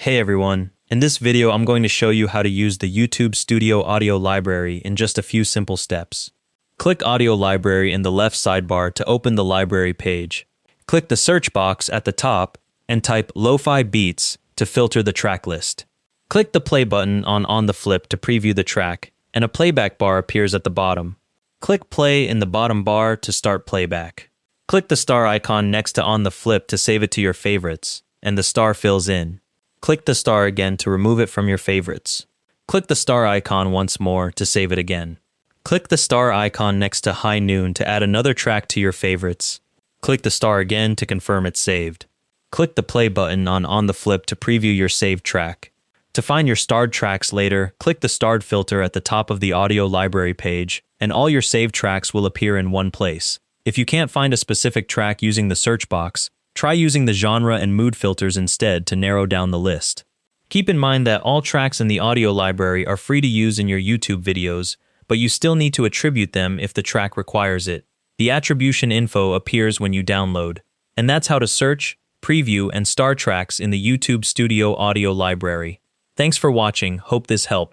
Hey everyone, in this video I'm going to show you how to use the YouTube Studio Audio Library in just a few simple steps. Click Audio Library in the left sidebar to open the library page. Click the search box at the top and type Lo-Fi Beats to filter the track list. Click the play button on the flip to preview the track, and a playback bar appears at the bottom. Click play in the bottom bar to start playback. Click the star icon next to on the flip to save it to your favorites, and the star fills in. Click the star again to remove it from your favorites. Click the star icon once more to save it again. Click the star icon next to High Noon to add another track to your favorites. Click the star again to confirm it's saved. Click the play button on the flip to preview your saved track. To find your starred tracks later, click the starred filter at the top of the audio library page, and all your saved tracks will appear in one place. If you can't find a specific track using the search box, try using the genre and mood filters instead to narrow down the list. Keep in mind that all tracks in the audio library are free to use in your YouTube videos, but you still need to attribute them if the track requires it. The attribution info appears when you download. And that's how to search, preview, and star tracks in the YouTube Studio Audio Library. Thanks for watching, hope this helped.